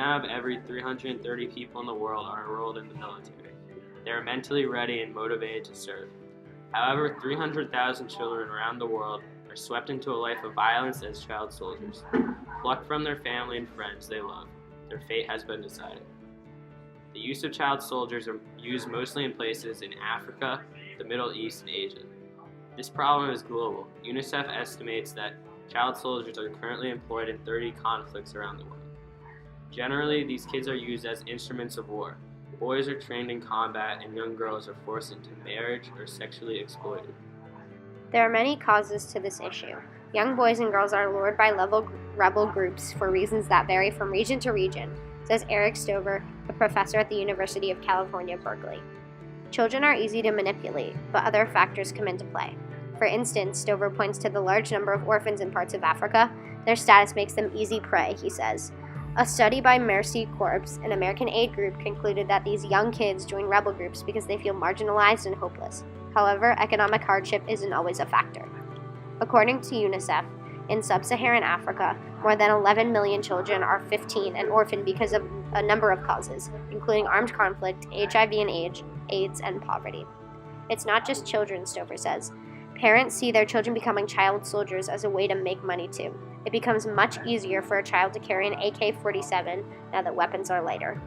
out of every 330 people in the world are enrolled in the military. They are mentally ready and motivated to serve. However, 300,000 children around the world are swept into a life of violence as child soldiers. Plucked from their family and friends they love, their fate has been decided. The use of child soldiers are used mostly in places in Africa, the Middle East, and Asia. This problem is global. UNICEF estimates that child soldiers are currently employed in 30 conflicts around the world. Generally, these kids are used as instruments of war. Boys are trained in combat and young girls are forced into marriage or sexually exploited. There are many causes to this issue. Young boys and girls are lured by rebel groups for reasons that vary from region to region, says Eric Stover, a professor at the University of California, Berkeley. Children are easy to manipulate, but other factors come into play. For instance, Stover points to the large number of orphans in parts of Africa. Their status makes them easy prey, he says. A study by Mercy Corps, an American aid group, concluded that these young kids join rebel groups because they feel marginalized and hopeless. However, economic hardship isn't always a factor. According to UNICEF, in sub-Saharan Africa, more than 11 million children are 15 and orphaned because of a number of causes, including armed conflict, HIV and AIDS, and poverty. It's not just children, Stover says. Parents see their children becoming child soldiers as a way to make money too. It becomes much easier for a child to carry an AK-47 now that weapons are lighter.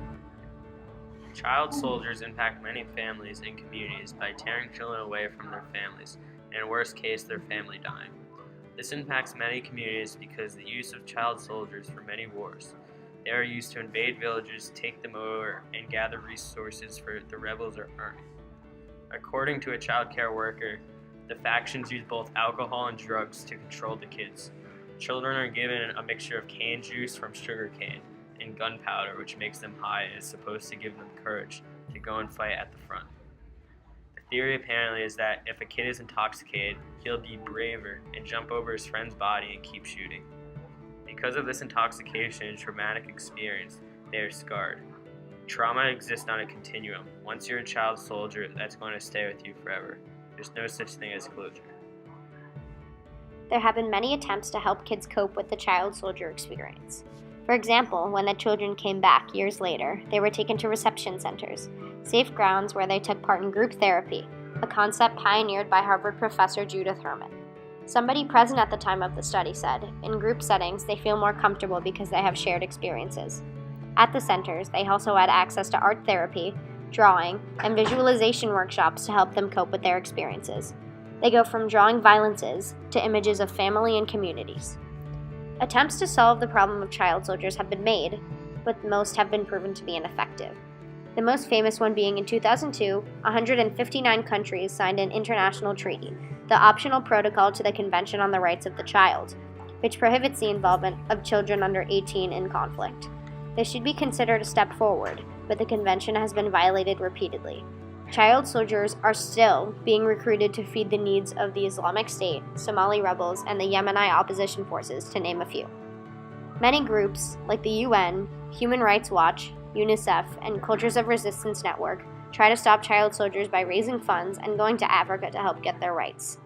Child soldiers impact many families and communities by tearing children away from their families, and in worst case, their family dying. This impacts many communities because the use of child soldiers for many wars. They are used to invade villages, take them over, and gather resources for the rebels or army. According to a child care worker, the factions use both alcohol and drugs to control the kids. Children are given a mixture of cane juice from sugar cane and gunpowder, which makes them high and is supposed to give them courage to go and fight at the front. The theory apparently is that if a kid is intoxicated, he'll be braver and jump over his friend's body and keep shooting. Because of this intoxication and traumatic experience, they are scarred. Trauma exists on a continuum. Once you're a child soldier, that's going to stay with you forever. There's no such thing as closure. There have been many attempts to help kids cope with the child soldier experience. For example, when the children came back years later, they were taken to reception centers, safe grounds where they took part in group therapy, a concept pioneered by Harvard professor Judith Herman. Somebody present at the time of the study said, in group settings, they feel more comfortable because they have shared experiences. At the centers, they also had access to art therapy, drawing, and visualization workshops to help them cope with their experiences. They go from drawing violences to images of family and communities. Attempts to solve the problem of child soldiers have been made, but most have been proven to be ineffective. The most famous one being in 2002, 159 countries signed an international treaty, the Optional Protocol to the Convention on the Rights of the Child, which prohibits the involvement of children under 18 in conflict. This should be considered a step forward, but the convention has been violated repeatedly. Child soldiers are still being recruited to feed the needs of the Islamic State, Somali rebels, and the Yemeni opposition forces, to name a few. Many groups, like the UN, Human Rights Watch, UNICEF, and Cultures of Resistance Network, try to stop child soldiers by raising funds and going to Africa to help get their rights.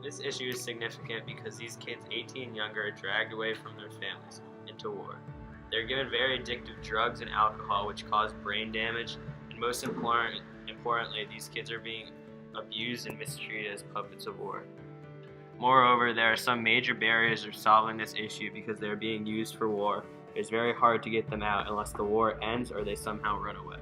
This issue is significant because these kids 18 and younger are dragged away from their families into war. They're given very addictive drugs and alcohol which cause brain damage, and most importantly, these kids are being abused and mistreated as puppets of war. Moreover, there are some major barriers to solving this issue because they are being used for war. It's very hard to get them out unless the war ends or they somehow run away.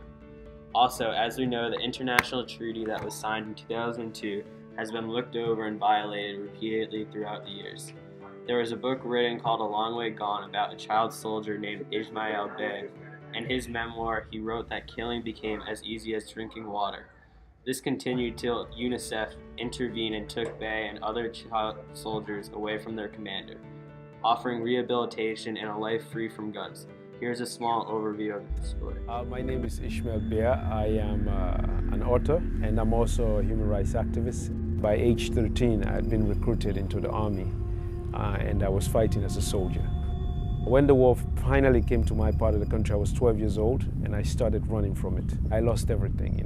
Also, as we know, the international treaty that was signed in 2002 has been looked over and violated repeatedly throughout the years. There was a book written called A Long Way Gone about a child soldier named Ismail Bey. In his memoir, he wrote that killing became as easy as drinking water. This continued till UNICEF intervened and took Bey and other child soldiers away from their commander, offering rehabilitation and a life free from guns. Here's a small overview of the story. My name is Ismail Bey. I am an author and I'm also a human rights activist. By age 13, I had been recruited into the army and I was fighting as a soldier. When the war finally came to my part of the country, I was 12 years old and I started running from it. I lost everything,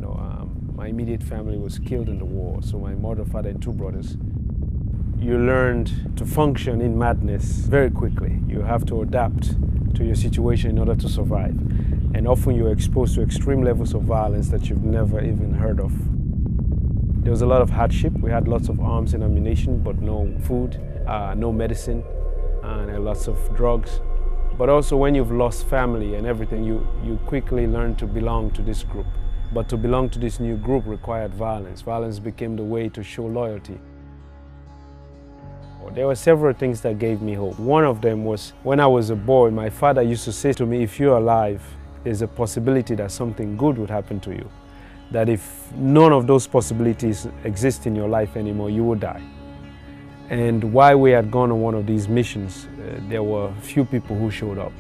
my immediate family was killed in the war, so my mother, father, and two brothers. you learned to function in madness very quickly. You have to adapt to your situation in order to survive. And often you're exposed to extreme levels of violence that you've never even heard of. There was a lot of hardship. We had lots of arms and ammunition, but no food, no medicine, and lots of drugs. But also when you've lost family and everything, you quickly learn to belong to this group. But to belong to this new group required violence. Violence became the way to show loyalty. There were several things that gave me hope. One of them was when I was a boy, my father used to say to me, if you're alive, there's a possibility that something good would happen to you. That if none of those possibilities exist in your life anymore, you will die. And while we had gone on one of these missions, there were a few people who showed up.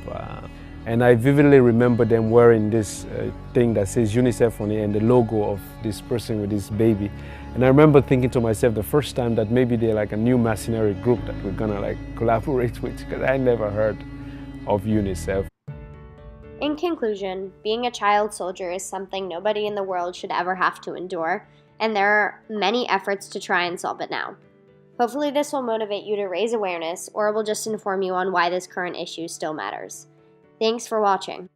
And I vividly remember them wearing this thing that says UNICEF on it and the logo of this person with this baby. And I remember thinking to myself the first time that maybe they're like a new mercenary group that we're gonna like collaborate with, because I never heard of UNICEF. In conclusion, being a child soldier is something nobody in the world should ever have to endure, and there are many efforts to try and solve it now. Hopefully this will motivate you to raise awareness, or it will just inform you on why this current issue still matters. Thanks for watching.